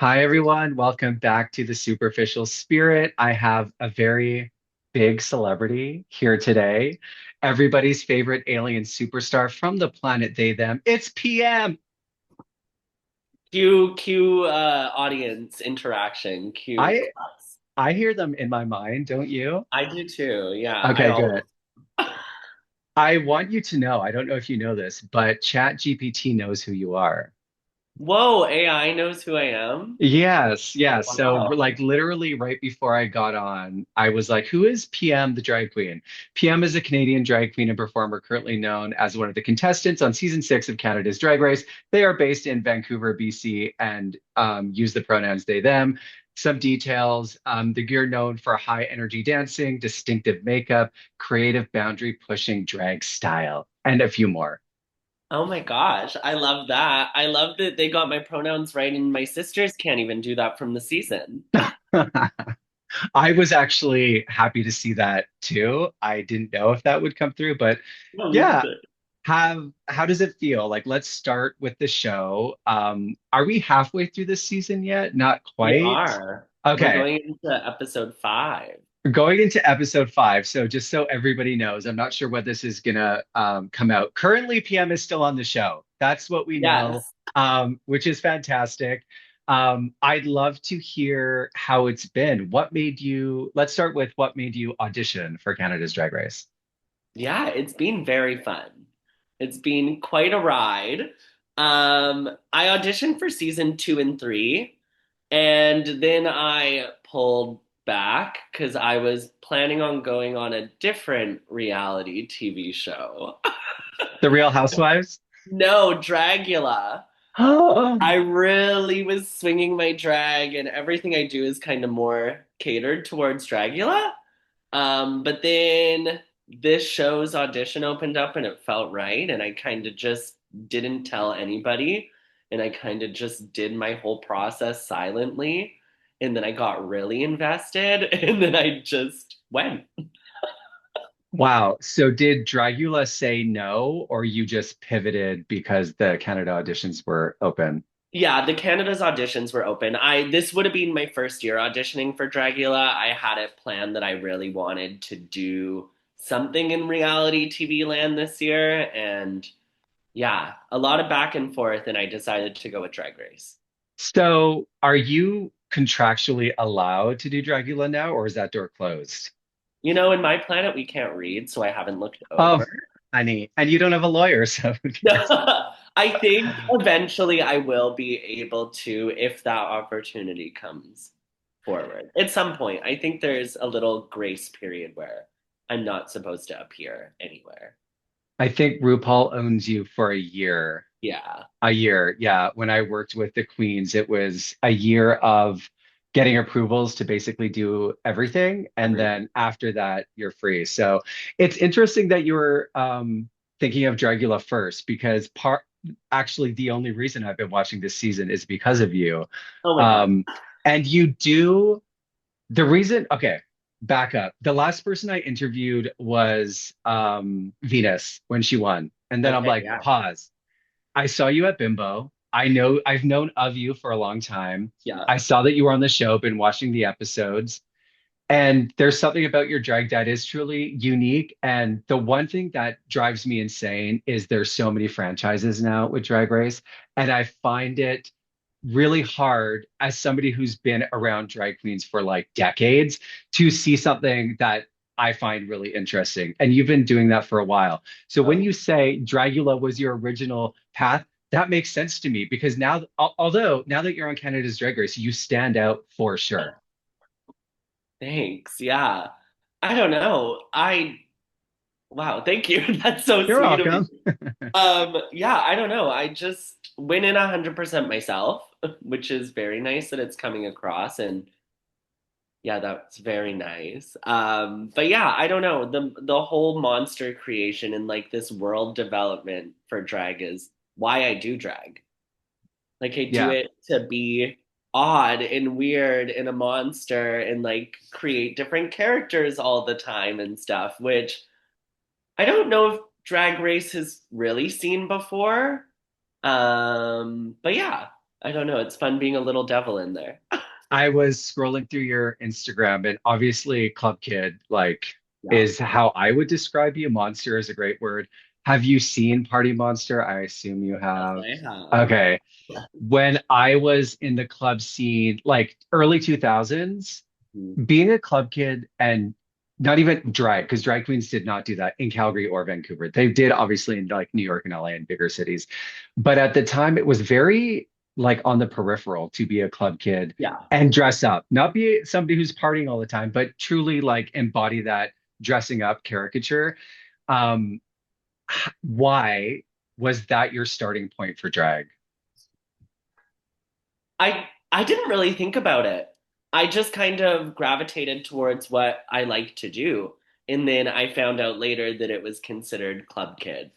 Hi, everyone. Welcome back to the Superficial Spirit. I have a very big celebrity here today. Everybody's favorite alien superstar from the planet they, them. It's PM. Cue audience interaction. Cue I claps. I hear them in my mind, don't you? I do too. Yeah, I Okay, always. good. I want you to know, I don't know if you know this, but ChatGPT knows who you are. Whoa, AI knows who I am. Yes, yes. So Wow. like literally right before I got on, I was like, who is PM the drag queen? PM is a Canadian drag queen and performer currently known as one of the contestants on season 6 of Canada's Drag Race. They are based in Vancouver, BC, and use the pronouns they, them. Some details. The gear known for high energy dancing, distinctive makeup, creative boundary pushing drag style, and a few more. Oh my gosh, I love that. I love that they got my pronouns right, and my sisters can't even do that from the season. I was actually happy to see that too. I didn't know if that would come through, but No, me yeah, neither. how does it feel? Like, let's start with the show. Are we halfway through this season yet? Not We quite. are. We're Okay, going into episode 5. we're going into episode 5. So just so everybody knows, I'm not sure when this is gonna come out. Currently, PM is still on the show. That's what we know, Yes. which is fantastic. I'd love to hear how it's been. Let's start with what made you audition for Canada's Drag Race? Yeah, it's been very fun. It's been quite a ride. I auditioned for season 2 and 3, and then I pulled back because I was planning on going on a different reality TV show. The Real Housewives? No, Dragula. Oh, I really was swinging my drag, and everything I do is kind of more catered towards Dragula. But then this show's audition opened up and it felt right, and I kind of just didn't tell anybody, and I kind of just did my whole process silently, and then I got really invested, and then I just went. wow. So did Dragula say no, or you just pivoted because the Canada auditions were open? Yeah, the Canada's auditions were open. I This would have been my first year auditioning for Dragula. I had it planned that I really wanted to do something in reality TV land this year, and yeah, a lot of back and forth, and I decided to go with Drag Race. So are you contractually allowed to do Dragula now, or is that door closed? In my planet, we can't read, so I haven't looked Oh, over. honey, and you don't have a lawyer, so who cares? I think eventually I will be able to if that opportunity comes forward. At some point, I think there's a little grace period where I'm not supposed to appear anywhere. I think RuPaul owns you for a year. Yeah. A year, yeah. When I worked with the Queens, it was a year of getting approvals to basically do everything. And Everything. then after that, you're free. So it's interesting that you were thinking of Dragula first, because actually the only reason I've been watching this season is because of you. Oh my God. Um, and you do the reason, okay, back up. The last person I interviewed was Venus when she won. And then I'm Okay, like, yeah. pause. I saw you at Bimbo. I know I've known of you for a long time. Yeah. I saw that you were on the show, been watching the episodes, and there's something about your drag that is truly unique. And the one thing that drives me insane is there's so many franchises now with Drag Race, and I find it really hard as somebody who's been around drag queens for like decades to see something that I find really interesting. And you've been doing that for a while. So Oh, when you say Dragula was your original path, that makes sense to me because now, although now that you're on Canada's Drag Race, you stand out for sure. thanks. Yeah. I don't know. Wow, thank you. That's so You're sweet of you. welcome. Yeah, I don't know. I just went in 100% myself, which is very nice that it's coming across. And yeah, that's very nice. But yeah, I don't know. The whole monster creation and like this world development for drag is why I do drag. Like I do Yeah. it to be odd and weird and a monster and like create different characters all the time and stuff, which I don't know if Drag Race has really seen before. But yeah. I don't know. It's fun being a little devil in there. I was scrolling through your Instagram and obviously Club Kid like Yeah. is how I would describe you. Monster is a great word. Have you seen Party Monster? I assume you Yes, have. I have. Okay. When I was in the club scene, like early 2000s, Mhm. being a club kid and not even drag, because drag queens did not do that in Calgary or Vancouver. They did obviously in like New York and LA and bigger cities. But at the time, it was very like on the peripheral to be a club kid Yeah. and dress up, not be somebody who's partying all the time, but truly like embody that dressing up caricature. Um, why was that your starting point for drag? I didn't really think about it. I just kind of gravitated towards what I like to do. And then I found out later that it was considered club kid.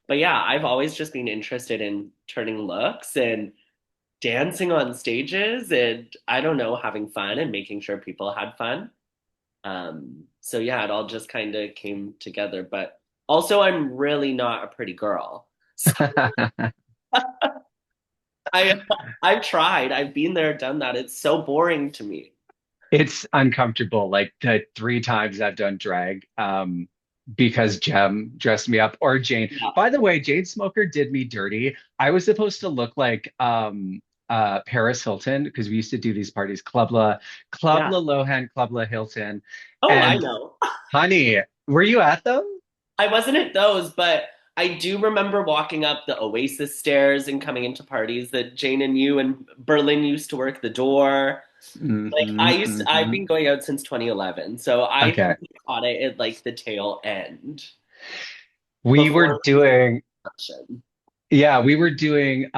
But yeah, I've always just been interested in turning looks and dancing on stages and I don't know, having fun and making sure people had fun. So yeah, it all just kind of came together. But also, I'm really not a pretty girl. So I I've tried. I've been there, done that. It's so boring to me. It's uncomfortable. Like the three times I've done drag, because Jem dressed me up or Jane. Yeah. By the way, Jane Smoker did me dirty. I was supposed to look like Paris Hilton because we used to do these parties, Club Yeah. La Lohan, Club La Hilton. Oh, I And know. honey, were you at them? I wasn't at those, but I do remember walking up the Oasis stairs and coming into parties that Jane and you and Berlin used to work the door. Like I've Hmm. been going out since 2011, so I Okay. think I caught it at like the tail end We were before doing construction. Yeah, we were doing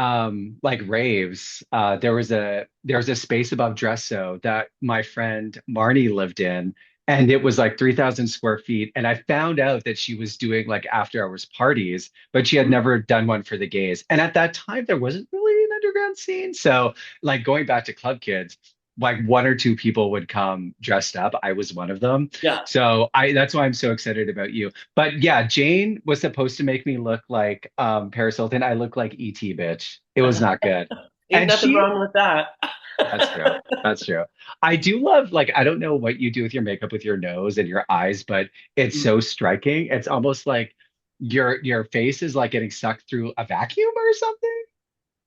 like raves. There was a space above Dresso that my friend Marnie lived in, and it was like 3,000 square feet. And I found out that she was doing like after hours parties, but she had never done one for the gays. And at that time, there wasn't really an underground scene. So like going back to Club Kids, like one or two people would come dressed up. I was one of them. Yeah. So I that's why I'm so excited about you. But yeah, Jane was supposed to make me look like Paris Hilton. I look like ET, bitch. It was not good. Ain't And nothing she, wrong with that. that's true. That's true. I do love, like, I don't know what you do with your makeup with your nose and your eyes, but it's so striking. It's almost like your face is like getting sucked through a vacuum or something.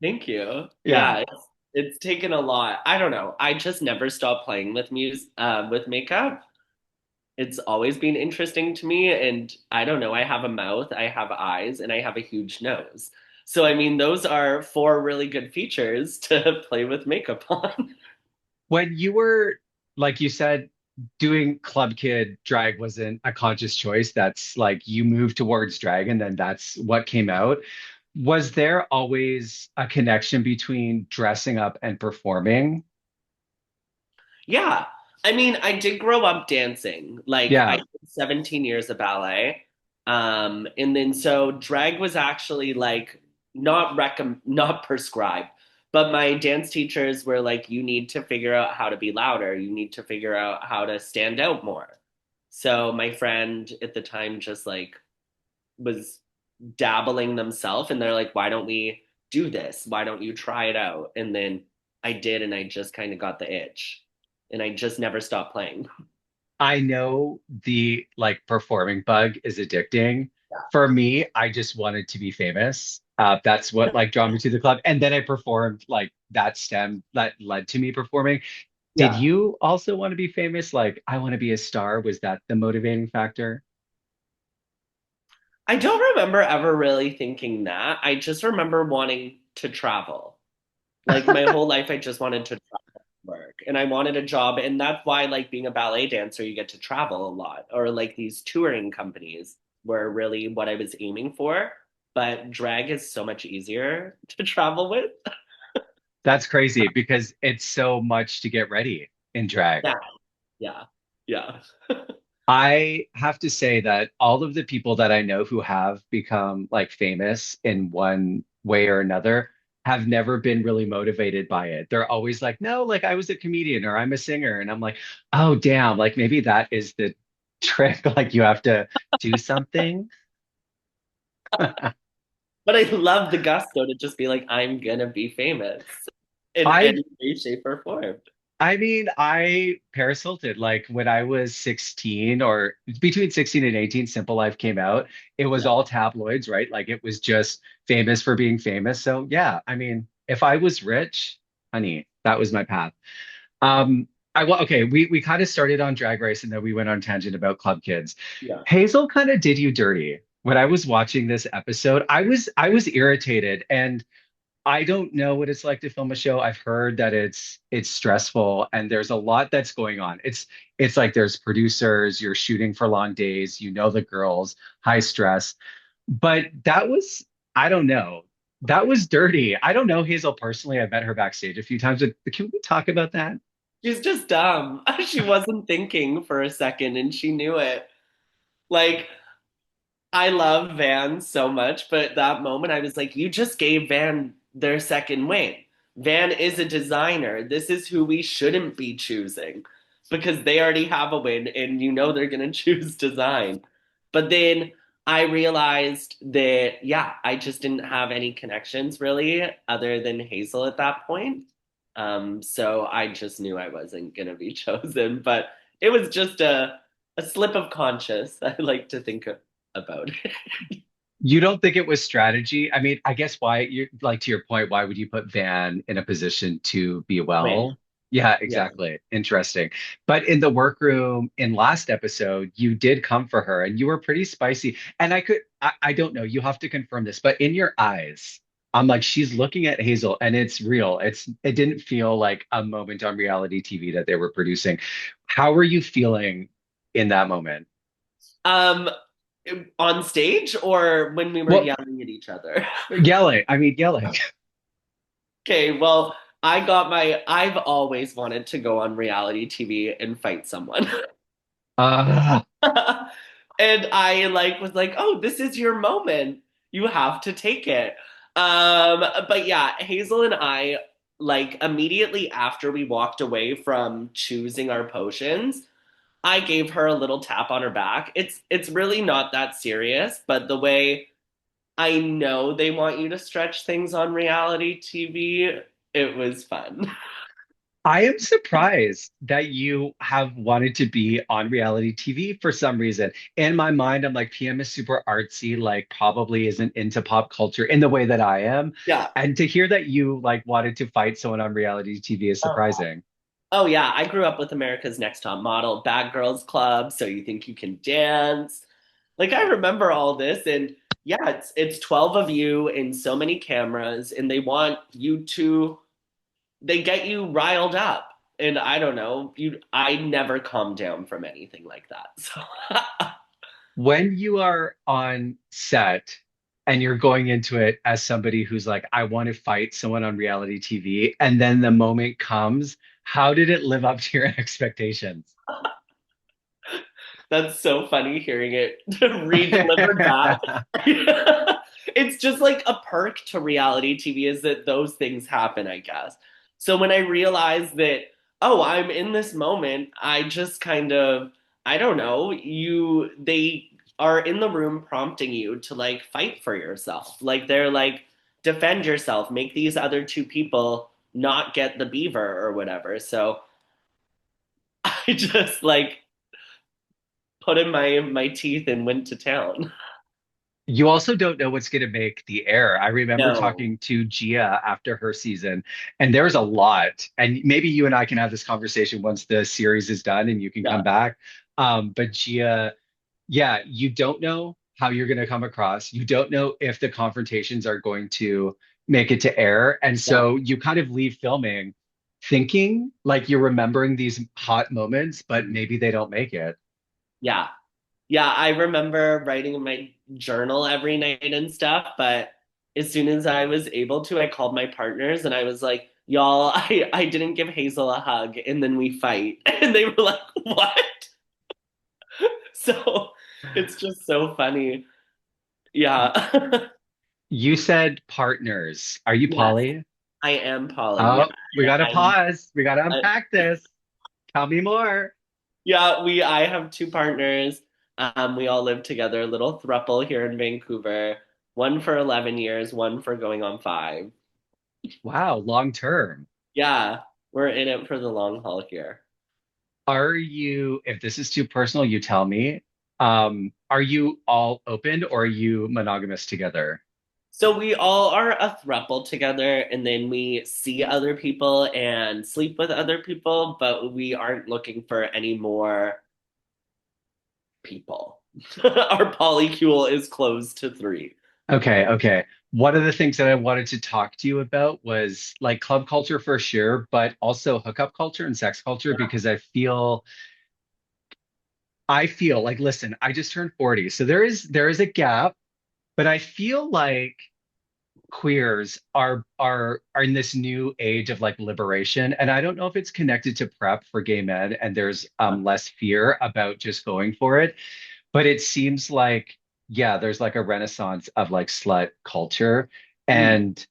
Thank you. Yeah. Yeah, it's taken a lot. I don't know. I just never stopped playing with music, with makeup. It's always been interesting to me, and I don't know. I have a mouth, I have eyes, and I have a huge nose. So I mean, those are four really good features to play with makeup on. When you were, like you said, doing Club Kid drag wasn't a conscious choice. That's like you moved towards drag and then that's what came out. Was there always a connection between dressing up and performing? Yeah. I mean, I did grow up dancing. Like I Yeah. did 17 years of ballet. And then so drag was actually like not prescribed, but my dance teachers were like, you need to figure out how to be louder. You need to figure out how to stand out more. So my friend at the time just like was dabbling themselves and they're like, why don't we do this? Why don't you try it out? And then I did, and I just kind of got the itch, and I just never stopped playing. I know the like performing bug is addicting. For me, I just wanted to be famous. That's what like drew me to the club. And then I performed like that led to me performing. Did Yeah. you also want to be famous? Like, I want to be a star. Was that the motivating factor? I don't remember ever really thinking that. I just remember wanting to travel. Like my whole life, I just wanted to work and I wanted a job. And that's why, like, being a ballet dancer, you get to travel a lot, or like these touring companies were really what I was aiming for. But drag is so much easier to travel with. That's crazy because it's so much to get ready in drag. Yeah, yeah, yeah. I have to say that all of the people that I know who have become like famous in one way or another have never been really motivated by it. They're always like, no, like I was a comedian or I'm a singer. And I'm like, oh, damn, like maybe that is the trick. Like you have to do something. But I love the gusto to just be like, I'm gonna be famous. in I any way, shape, or form. I mean, I Paris Hilton, like when I was 16 or between 16 and 18, Simple Life came out. It was Yeah. all tabloids, right? Like it was just famous for being famous. So yeah, I mean, if I was rich, honey, that was my path. Okay, we kind of started on Drag Race and then we went on tangent about Club Kids. Yeah. Hazel kind of did you dirty. When I was watching this episode, I was irritated and I don't know what it's like to film a show. I've heard that it's stressful and there's a lot that's going on. It's like there's producers, you're shooting for long days, you know the girls, high stress. But that was, I don't know. That was dirty. I don't know Hazel personally. I've met her backstage a few times, but can we talk about that? She's just dumb. She wasn't thinking for a second and she knew it. Like, I love Van so much, but that moment I was like, you just gave Van their second wing. Van is a designer. This is who we shouldn't be choosing because they already have a win and you know they're going to choose design. But then I realized that, yeah, I just didn't have any connections really other than Hazel at that point. So I just knew I wasn't going to be chosen, but it was just a slip of conscience, I like to think about it. You don't think it was strategy? I mean, I guess why you like to your point, why would you put Van in a position to be Win. well? Yeah, Yeah. exactly. Interesting. But in the workroom in last episode, you did come for her and you were pretty spicy. And I don't know, you have to confirm this, but in your eyes, I'm like, she's looking at Hazel and it's real. It didn't feel like a moment on reality TV that they were producing. How were you feeling in that moment? Um, on stage or when we were Well, yelling at each other? yelling. Okay, well, I've always wanted to go on reality TV and fight someone. And I like was like, "Oh, this is your moment. You have to take it." But yeah, Hazel and I like immediately after we walked away from choosing our potions, I gave her a little tap on her back. It's really not that serious, but the way I know they want you to stretch things on reality TV, it was fun. I am surprised that you have wanted to be on reality TV for some reason. In my mind, I'm like, PM is super artsy, like probably isn't into pop culture in the way that I am. Yeah. And to hear that you like wanted to fight someone on reality TV is Oh, surprising. oh yeah, I grew up with America's Next Top Model, Bad Girls Club, So You Think You Can Dance. Like I remember all this and yeah, it's 12 of you in so many cameras and they want you to they get you riled up. And I don't know, you I never calm down from anything like that. So When you are on set and you're going into it as somebody who's like, I want to fight someone on reality TV, and then the moment comes, how did it live up to your expectations? that's so funny hearing it re-delivered back. It's just like a perk to reality TV is that those things happen, I guess. So when I realized that, oh, I'm in this moment, I just kind of, I don't know, they are in the room prompting you to like fight for yourself. Like they're like, defend yourself, make these other two people not get the beaver or whatever. So I just like put in my teeth and went to town. You also don't know what's going to make the air. I remember No. talking to Gia after her season, and there's a lot. And maybe you and I can have this conversation once the series is done and you can come Yeah. back. But Gia, yeah, you don't know how you're going to come across. You don't know if the confrontations are going to make it to air. And Yeah. so you kind of leave filming thinking like you're remembering these hot moments, but maybe they don't make it. Yeah. Yeah. I remember writing in my journal every night and stuff, but as soon as I was able to, I called my partners and I was like, y'all, I didn't give Hazel a hug and then we fight. And they were like, what? So it's just so funny. Yeah. You said partners. Are you Yes, poly? I am Polly. Yeah. Oh, we gotta I'm pause. We gotta I, unpack this. Tell me more. yeah, I have two partners. We all live together, a little throuple here in Vancouver. One for 11 years, one for going on 5. Wow, long term. Yeah, we're in it for the long haul here. Are you, if this is too personal, you tell me, are you all open or are you monogamous together? So we all are a throuple together, and then we see other people and sleep with other people, but we aren't looking for any more people. Our polycule is closed to three. Okay, okay. One of the things that I wanted to talk to you about was like club culture for sure, but also hookup culture and sex culture because I feel like listen, I just turned 40. So there is a gap, but I feel like queers are in this new age of like liberation. And I don't know if it's connected to prep for gay men and there's less fear about just going for it. But it seems like, yeah, there's like a renaissance of like slut culture Mm. and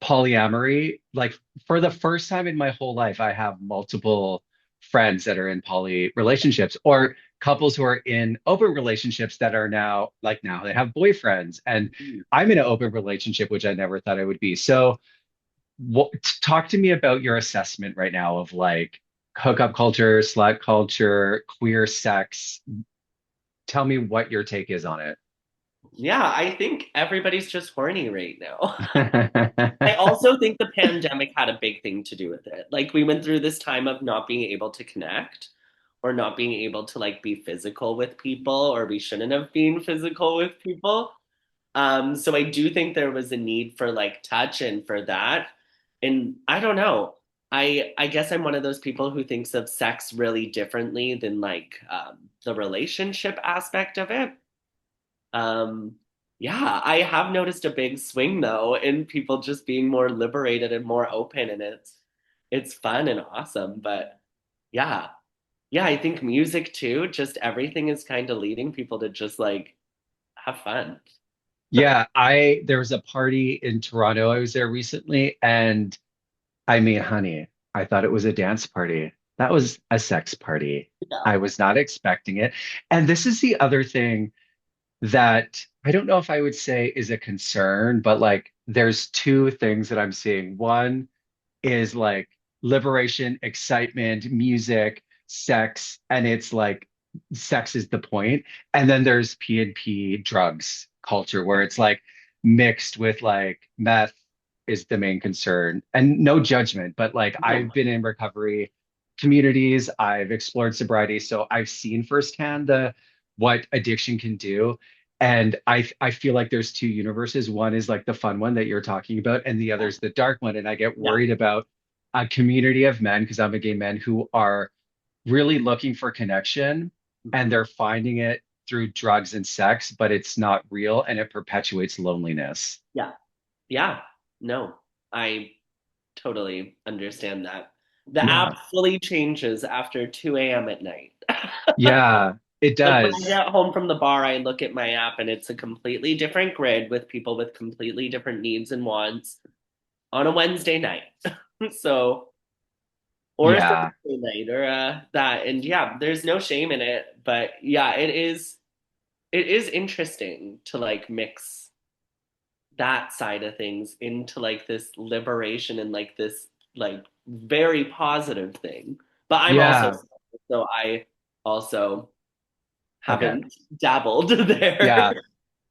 polyamory. Like for the first time in my whole life, I have multiple friends that are in poly relationships or couples who are in open relationships that are now they have boyfriends. And I'm in an open relationship, which I never thought I would be. So what, talk to me about your assessment right now of like hookup culture, slut culture, queer sex. Tell me what your take is on Yeah, I think everybody's just horny right now. I it. also think the pandemic had a big thing to do with it. Like we went through this time of not being able to connect or not being able to like be physical with people or we shouldn't have been physical with people. So I do think there was a need for like touch and for that. And I don't know. I guess I'm one of those people who thinks of sex really differently than like the relationship aspect of it. Um, yeah, I have noticed a big swing though in people just being more liberated and more open, and it's fun and awesome. But yeah, yeah, I think music too, just everything is kind of leading people to just like have fun. Yeah, I there was a party in Toronto. I was there recently, and I mean, honey, I thought it was a dance party. That was a sex party. Yeah. I was not expecting it. And this is the other thing that I don't know if I would say is a concern, but like there's two things that I'm seeing. One is like liberation, excitement, music, sex, and it's like sex is the point. And then there's P and P drugs culture where it's like mixed with like meth is the main concern. And no judgment, but like No. I've been in recovery communities, I've explored sobriety, so I've seen firsthand the what addiction can do. And I feel like there's two universes. One is like the fun one that you're talking about, and the other is the dark one. And I get Yeah. worried about a community of men, because I'm a gay man, who are really looking for connection and Mhm. they're finding it through drugs and sex, but it's not real and it perpetuates loneliness. Yeah. Yeah. No, I totally understand that. The Yeah. app fully changes after 2 a.m. at night. Yeah, it Like when I does. get home from the bar, I look at my app and it's a completely different grid with people with completely different needs and wants on a Wednesday night. So, or a Thursday Yeah. night or that. And yeah, there's no shame in it. But yeah, it is interesting to like mix that side of things into like this liberation and like this like very positive thing. But I'm also Yeah. so I also Okay. haven't dabbled there. Yeah.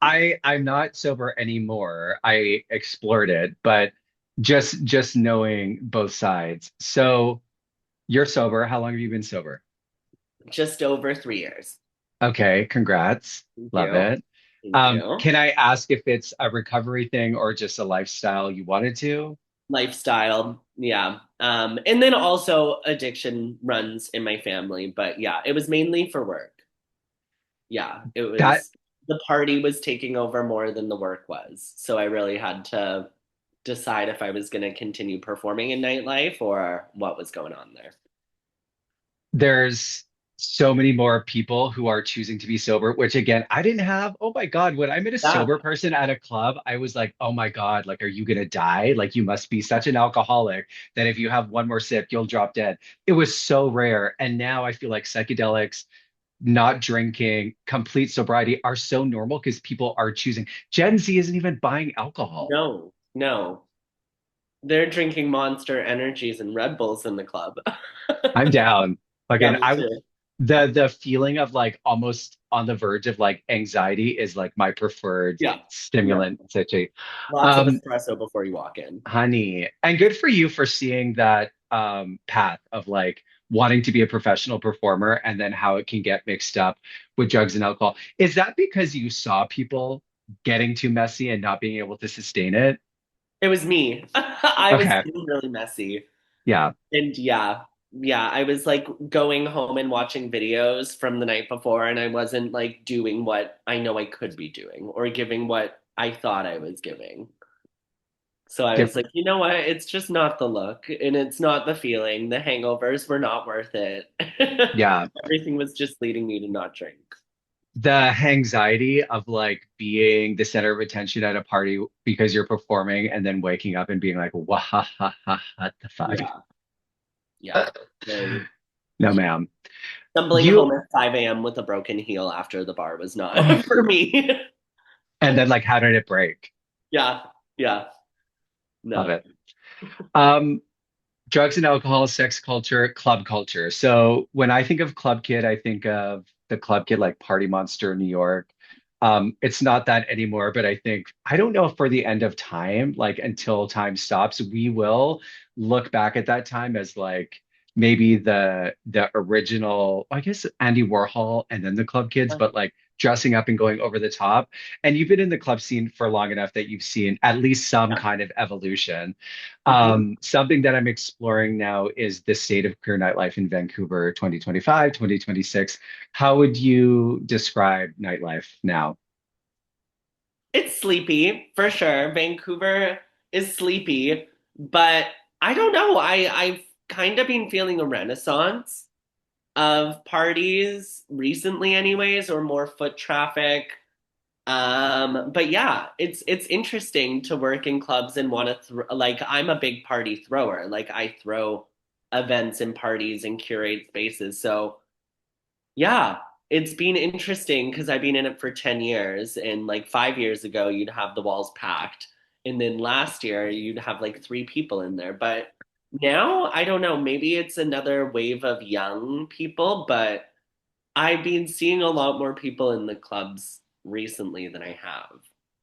I'm not sober anymore. I explored it, but just knowing both sides. So you're sober. How long have you been sober? Just over 3 years. Okay, congrats. Thank Love you. it. Thank you. Can I ask if it's a recovery thing or just a lifestyle you wanted to? Lifestyle, yeah. And then also addiction runs in my family, but yeah, it was mainly for work. Yeah, it That was the party was taking over more than the work was. So I really had to decide if I was going to continue performing in nightlife or what was going on there. there's so many more people who are choosing to be sober, which again, I didn't have. Oh my God, when I met a Yeah, sober person at a club, I was like, oh my God, like, are you gonna die? Like, you must be such an alcoholic that if you have one more sip, you'll drop dead. It was so rare. And now I feel like psychedelics, not drinking, complete sobriety are so normal because people are choosing. Gen Z isn't even buying alcohol. no, no. They're drinking Monster Energies and Red Bulls in the club. I'm down. Like, Yeah, and me I too. the feeling of like almost on the verge of like anxiety is like my preferred Yeah. Yeah. stimulant situation. Lots of Um, espresso before you walk in. Honey, and good for you for seeing that path of like wanting to be a professional performer and then how it can get mixed up with drugs and alcohol. Is that because you saw people getting too messy and not being able to sustain it? It was me. I was Okay. getting really messy. Yeah. And yeah, yeah, I was like going home and watching videos from the night before, and I wasn't like doing what I know I could be doing or giving what I thought I was giving. So I was Diff like, you know what? It's just not the look and it's not the feeling. The hangovers were not worth it. yeah. Everything was just leading me to not drink. The anxiety of like being the center of attention at a party because you're performing and then waking up and being like, what the fuck? Yeah, yeah. Very. No, ma'am. Stumbling You, home at 5 a.m. with a broken heel after the bar was not oh, for me. and then like, how did it break? Yeah, yeah. Love No. it. Um, Drugs and alcohol, sex culture, club culture. So when I think of Club Kid, I think of the Club Kid like Party Monster in New York. It's not that anymore, but I think I don't know if for the end of time, like until time stops, we will look back at that time as like maybe the original, I guess Andy Warhol and then the Club Kids, but like dressing up and going over the top. And you've been in the club scene for long enough that you've seen at least some Yeah. kind of evolution. Mhm. Something that I'm exploring now is the state of queer nightlife in Vancouver 2025, 2026. How would you describe nightlife now? It's sleepy for sure. Vancouver is sleepy, but I don't know. I've kind of been feeling a renaissance of parties recently, anyways, or more foot traffic. But yeah, it's interesting to work in clubs and want to like I'm a big party thrower. Like I throw events and parties and curate spaces. So yeah, it's been interesting because I've been in it for 10 years, and like 5 years ago you'd have the walls packed, and then last year you'd have like three people in there. But now I don't know, maybe it's another wave of young people, but I've been seeing a lot more people in the clubs recently than I have,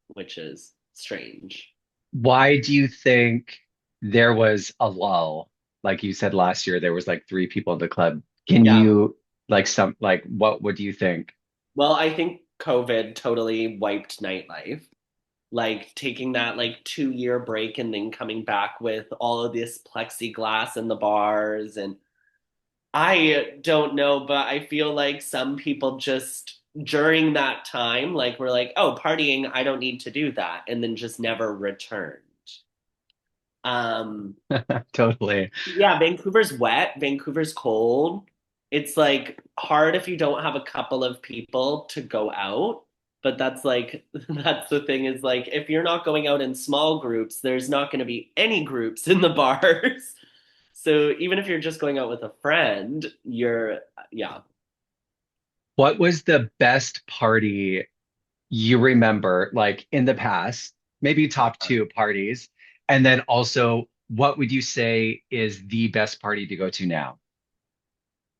which is strange. Why do you think there was a lull? Like you said last year, there was like three people in the club. Can Yeah. you like some like what do you think? Well, I think COVID totally wiped nightlife. Like taking that like 2 year break and then coming back with all of this plexiglass in the bars. And I don't know, but I feel like some people just during that time, like were like, oh, partying, I don't need to do that, and then just never returned. Um, Totally. yeah, Vancouver's wet, Vancouver's cold. It's like hard if you don't have a couple of people to go out. But that's like, that's the thing is like, if you're not going out in small groups, there's not going to be any groups in the bars. So even if you're just going out with a friend, yeah. What was the best party you remember, like in the past, maybe top two parties? And then also, what would you say is the best party to go to now?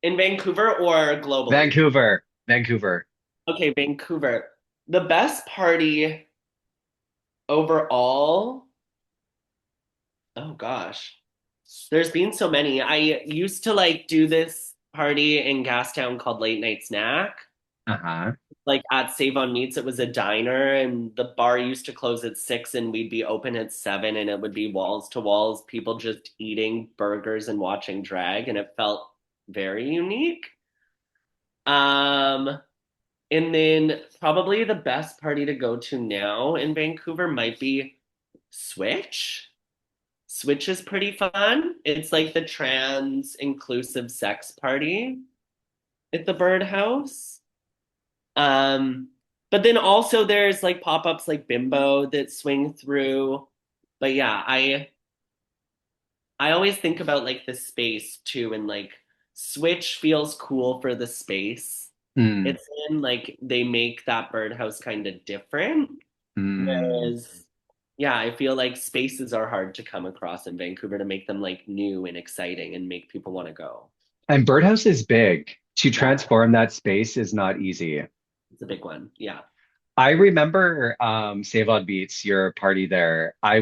In Vancouver or globally? Vancouver, Vancouver. Okay, Vancouver. The best party overall, oh gosh. There's been so many. I used to like do this party in Gastown called Late Night Snack. Uh-huh. Like at Save on Meats, it was a diner, and the bar used to close at 6, and we'd be open at 7, and it would be walls to walls, people just eating burgers and watching drag, and it felt very unique. Um, and then probably the best party to go to now in Vancouver might be Switch. Switch is pretty fun. It's like the trans inclusive sex party at the Birdhouse. Um, but then also there's like pop-ups like Bimbo that swing through. But yeah, I always think about like the space too, and like Switch feels cool for the space Mm, it's in. Like they make that Birdhouse kind of different. mm. Whereas Yeah, I feel like spaces are hard to come across in Vancouver to make them like new and exciting and make people want to go. And Birdhouse is big. To Yeah, transform that space is not easy. it's a big one. Yeah. I remember Save on Beats, your party there. I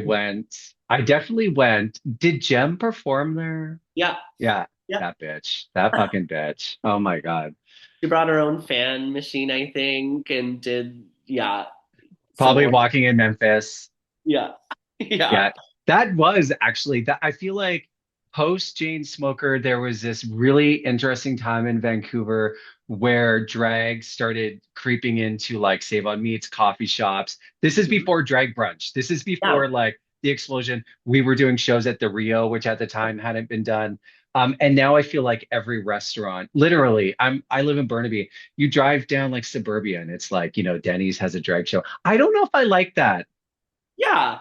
definitely went. Did Jem perform there? Yeah. Yeah, Yeah. that bitch. That fucking bitch. Oh my God. She brought her own fan machine, I think, and did, yeah, some Probably more. walking in Memphis. Yeah. Yeah. Yeah, that was actually that. I feel like post Jane Smoker, there was this really interesting time in Vancouver where drag started creeping into like Save on Meats, coffee shops. This is Mhm. before drag brunch. This is Yeah. before like the explosion. We were doing shows at the Rio, which at the time hadn't been done. And now I feel like every restaurant, literally, I live in Burnaby. You drive down like suburbia and it's like, Denny's has a drag show. I don't know if I like that. Yeah.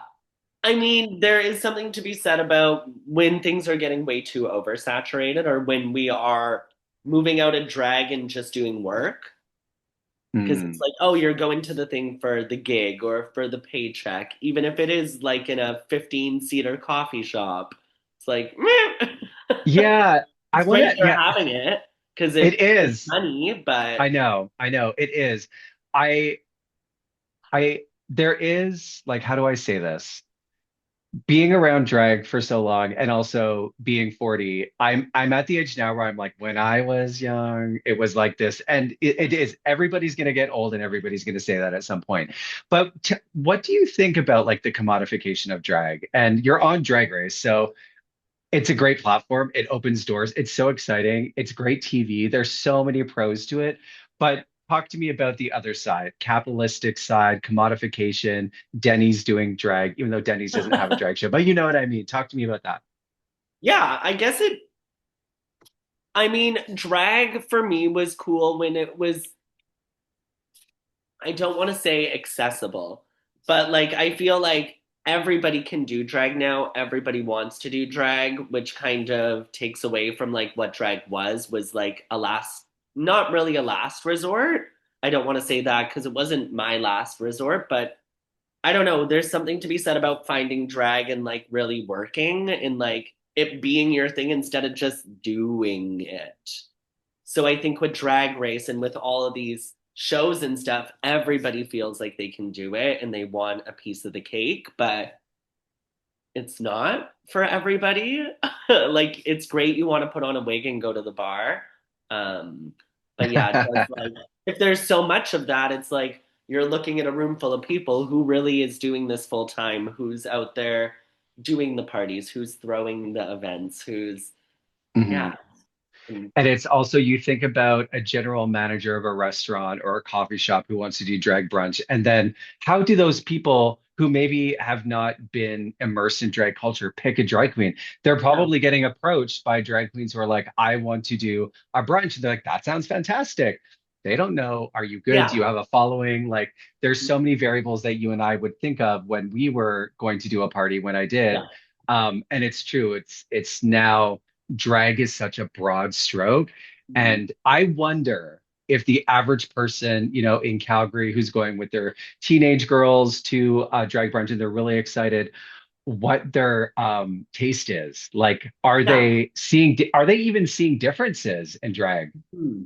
I mean, there is something to be said about when things are getting way too oversaturated or when we are moving out of drag and just doing work. Because it's Hmm. like, oh, you're going to the thing for the gig or for the paycheck, even if it is like in a 15-seater coffee shop. It's like, meh. Yeah, I It's want great to. you're Yeah, having it because it it's is. money, but I know, it is. I, there is like, how do I say this? Being around drag for so long and also being 40, I'm at the age now where I'm like, when I was young, it was like this. And it is, everybody's gonna get old and everybody's gonna say that at some point. But what do you think about like the commodification of drag? And you're on Drag Race, so it's a great platform. It opens doors. It's so exciting. It's great TV. There's so many pros to it. But talk to me about the other side, capitalistic side, commodification, Denny's doing drag, even though Denny's doesn't have a drag show. But you know what I mean. Talk to me about that. yeah, I guess it, I mean, drag for me was cool when it was, I don't want to say accessible, but like I feel like everybody can do drag now. Everybody wants to do drag, which kind of takes away from like what drag was like a last, not really a last resort. I don't want to say that because it wasn't my last resort, but I don't know. There's something to be said about finding drag and like really working and like it being your thing instead of just doing it. So I think with Drag Race and with all of these shows and stuff, everybody feels like they can do it and they want a piece of the cake, but it's not for everybody. Like it's great you want to put on a wig and go to the bar. Um, but yeah, just like if there's so much of that, it's like you're looking at a room full of people who really is doing this full time, who's out there doing the parties, who's throwing the events, who's Mhm. yeah. And And it's also, you think about a general manager of a restaurant or a coffee shop who wants to do drag brunch. And then how do those people who maybe have not been immersed in drag culture pick a drag queen? They're yeah, probably getting approached by drag queens who are like, I want to do a brunch. And they're like, that sounds fantastic. They don't know, are you good? Do yeah, you have a following? Like, there's so many variables that you and I would think of when we were going to do a party when I did. yeah. And it's true. It's now drag is such a broad stroke. Mhm. And I wonder if the average person, in Calgary who's going with their teenage girls to drag brunch and they're really excited, what their taste is. Like, Yeah. are they even seeing differences in drag? Hmm.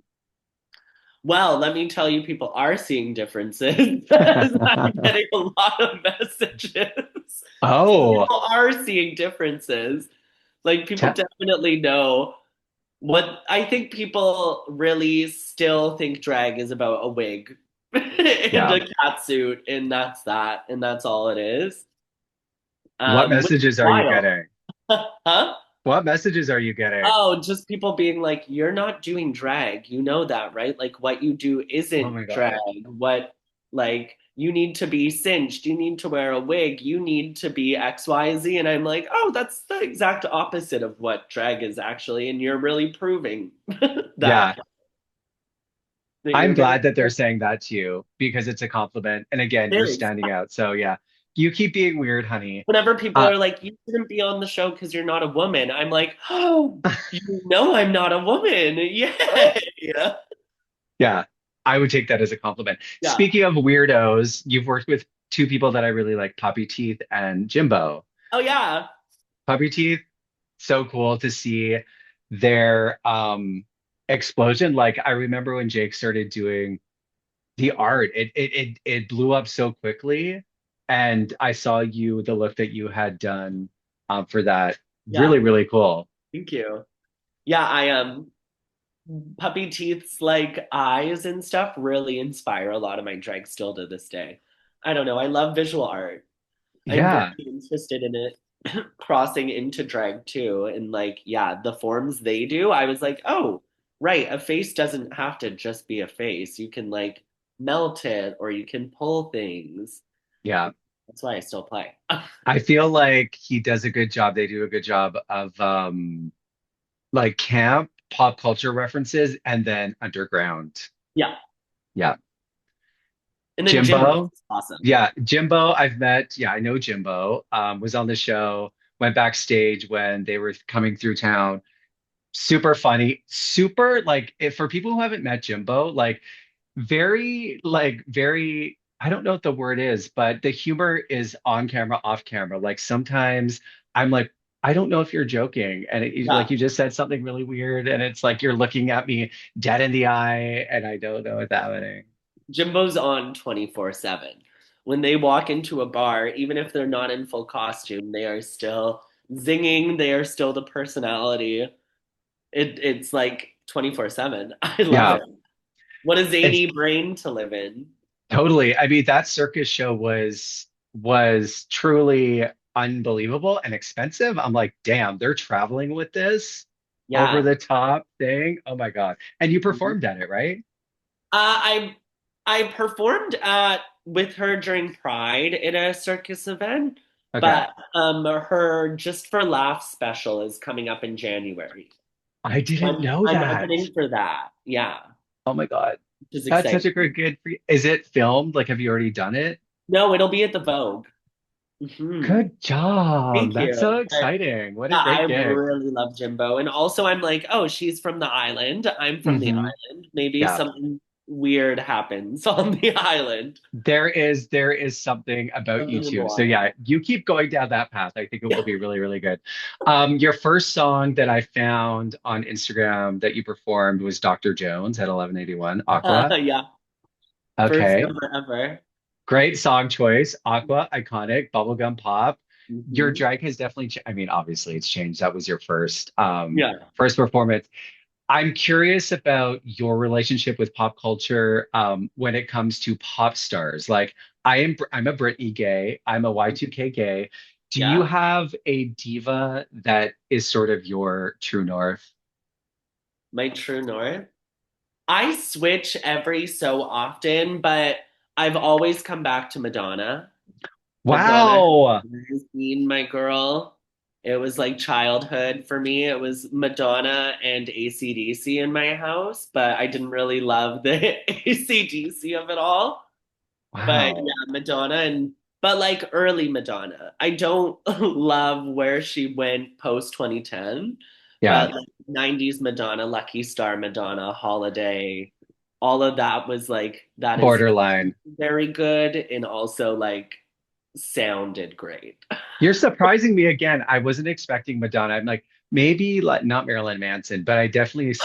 Well, let me tell you, people are seeing differences. I'm getting a lot of messages. So Oh, people are seeing differences. Like people te- definitely know what I think people really still think drag is about a wig and yeah. a cat suit, and that's that, and that's all it is. What Which is messages are you wild. getting? Huh? What messages are you getting? Oh, just people being like, you're not doing drag. You know that, right? Like, what you do Oh isn't my drag. God. What, like, you need to be cinched. You need to wear a wig. You need to be X, Y, Z. And I'm like, oh, that's the exact opposite of what drag is actually. And you're really proving Yeah. that, that I'm you're gonna glad that they're saying that to you because it's a compliment. And again, you're this. standing out. So yeah, you keep being weird, honey. Whenever people Uh, are like, you shouldn't be on the show because you're not a woman, I'm like, oh, you know I'm not a woman. Yeah. yeah, I would take that as a compliment. Yeah. Speaking of weirdos, you've worked with two people that I really like, Poppy Teeth and Jimbo. Oh yeah. Puppy Teeth, so cool to see their explosion. Like I remember when Jake started doing the art, it blew up so quickly. And I saw you the look that you had done for that. Yeah. Really, really cool. Thank you. Yeah, I puppy teeth's like eyes and stuff really inspire a lot of my drag still to this day. I don't know. I love visual art. I'm very Yeah. interested in it crossing into drag too. And like, yeah, the forms they do, I was like, oh, right, a face doesn't have to just be a face. You can like melt it or you can pull things. Yeah. That's why I still play. I feel like he does a good job. They do a good job of like camp pop culture references and then underground. Yeah. Yeah. And then Jimbo Jimbo. is awesome. Yeah, Jimbo, I've met. Yeah, I know Jimbo. Was on the show, went backstage when they were coming through town. Super funny, super like if for people who haven't met Jimbo, very, I don't know what the word is, but the humor is on camera, off camera. Like sometimes I'm like, I don't know if you're joking. And like Yeah. you just said something really weird, and it's like you're looking at me dead in the eye, and I don't know what's happening. Jimbo's on 24/7. When they walk into a bar, even if they're not in full costume, they are still zinging. They are still the personality. It's like 24/7. I love Yeah. it. What a It's zany brain to live in. totally. I mean, that circus show was truly unbelievable and expensive. I'm like, damn, they're traveling with this over Yeah. the top thing. Oh my God. And you performed at it, right? I performed at with her during Pride at a circus event, Okay. but her Just for Laughs special is coming up in January. I So didn't know I'm that. opening for that. Yeah, Oh my God. which is That's such exciting. a good for you. Is it filmed? Like, have you already done it? No, it'll be at the Vogue. Hmm. Good job. Thank That's you. so But exciting. What a yeah, I great gig. really love Jimbo. And also I'm like, oh, she's from the island. I'm from the Hmm. island. Maybe Yeah. something weird happens on the island. There is something about you Something in the too. So water. yeah, you keep going down that path. I think it will be really, really good. Your first song that I found on Instagram that you performed was Dr. Jones at 1181 Aqua. Yeah, first Okay. ever ever. Great song choice. Aqua, iconic, bubblegum pop. Your Hmm. drag has definitely I mean, obviously it's changed. That was your Yeah. first performance. I'm curious about your relationship with pop culture when it comes to pop stars. Like I'm a Britney gay, I'm a Y2K gay. Do you Yeah. have a diva that is sort of your true north? My true north. I switch every so often, but I've always come back to Madonna. Madonna Wow. has been my girl. It was like childhood for me. It was Madonna and AC/DC in my house, but I didn't really love the AC/DC of it all. But Wow. yeah, Madonna and but like early Madonna. I don't love where she went post 2010, Yeah, but like 90s Madonna, Lucky Star Madonna, Holiday, all of that was like that is borderline. very good and also like sounded great. You're surprising me again. I wasn't expecting Madonna. I'm like, maybe like not Marilyn Manson, but I definitely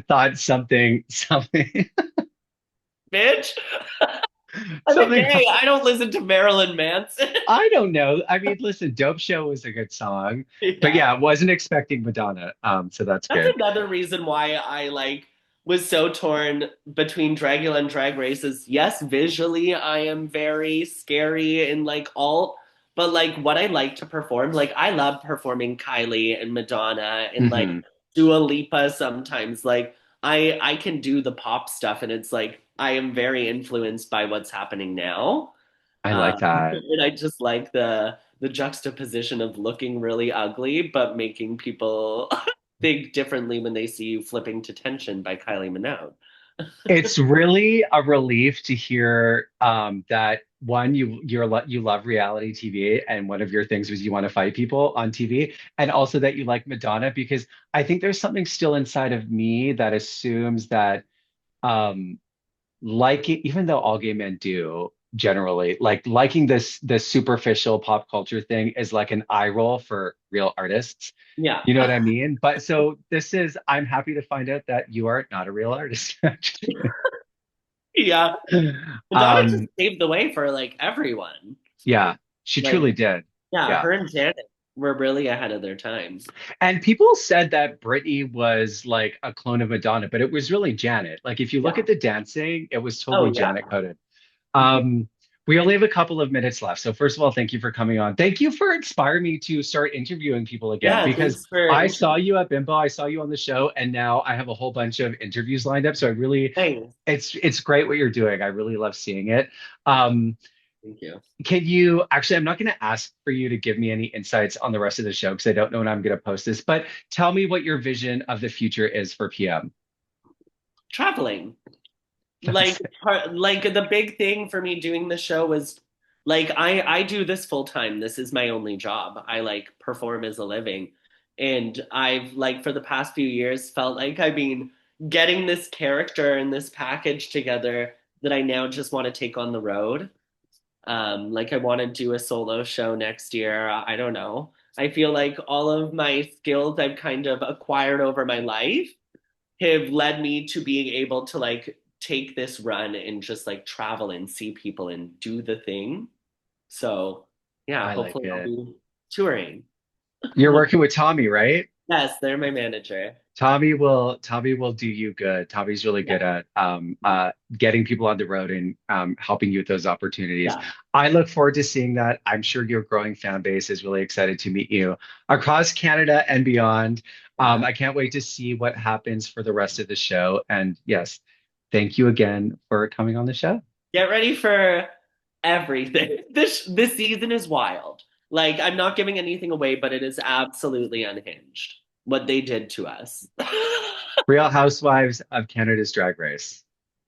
thought something, Bitch, I'm a something. gay. I don't listen to Marilyn Manson. I don't know. I mean, listen, Dope Show was a good song, but Yeah. yeah, wasn't expecting Madonna. So that's That's good. another reason why I like was so torn between Dragula and Drag Races. Yes, visually I am very scary and like all, but like what I like to perform, like I love performing Kylie and Madonna and like Hmm. Dua Lipa sometimes. Like I can do the pop stuff and it's like I am very influenced by what's happening now. I like that. And I just like the juxtaposition of looking really ugly but making people think differently when they see you flipping to tension by Kylie Minogue. It's really a relief to hear that one, you love reality TV, and one of your things was you want to fight people on TV, and also that you like Madonna because I think there's something still inside of me that assumes that um, even though all gay men do, generally. Like liking this superficial pop culture thing is like an eye roll for real artists. Yeah. You know what I mean? But so this is, I'm happy to find out that you are not a real artist, actually. Yeah. Madonna just Um, paved the way for like everyone. yeah, she Like, truly did. yeah, Yeah. her and Janet were really ahead of their time. And people said that Britney was like a clone of Madonna, but it was really Janet. Like if you look Yeah. at the dancing, it was Oh totally yeah. Janet coded. Yeah. Um, we only have a couple of minutes left. So first of all, thank you for coming on. Thank you for inspiring me to start interviewing people again Yeah, because thanks for I saw introducing. you at Bimbo, I saw you on the show, and now I have a whole bunch of interviews lined up. So I really, Thanks. it's great what you're doing. I really love seeing it. Um, Thank you. can you actually, I'm not going to ask for you to give me any insights on the rest of the show because I don't know when I'm going to post this, but tell me what your vision of the future is for PM. Traveling. That's Like the big thing for me doing the show was like I do this full time. This is my only job. I like perform as a living. And I've like for the past few years felt like I've been getting this character and this package together that I now just want to take on the road. Like I want to do a solo show next year. I don't know. I feel like all of my skills I've kind of acquired over my life have led me to being able to like take this run and just like travel and see people and do the thing. So yeah, I like hopefully I'll it. be touring. You're working with Tommy, right? Yes, they're my manager. Tommy will do you good. Tommy's really Yeah, good at getting people on the road and helping you with those opportunities. yeah, I look forward to seeing that. I'm sure your growing fan base is really excited to meet you across Canada and beyond. yeah. I can't wait to see what happens for the rest of the show. And yes, thank you again for coming on the show. Get ready for everything. This season is wild. Like I'm not giving anything away, but it is absolutely unhinged what they did to us. Real Housewives of Canada's Drag Race.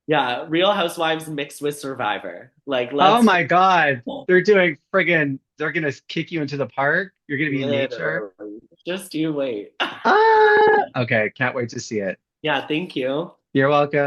Yeah, Real Housewives mixed with Survivor. Like Oh let's my God. They're doing friggin', they're gonna kick you into the park. You're gonna be in nature. literally just you wait. Ah, okay. Can't wait to see it. Yeah, thank you. You're welcome.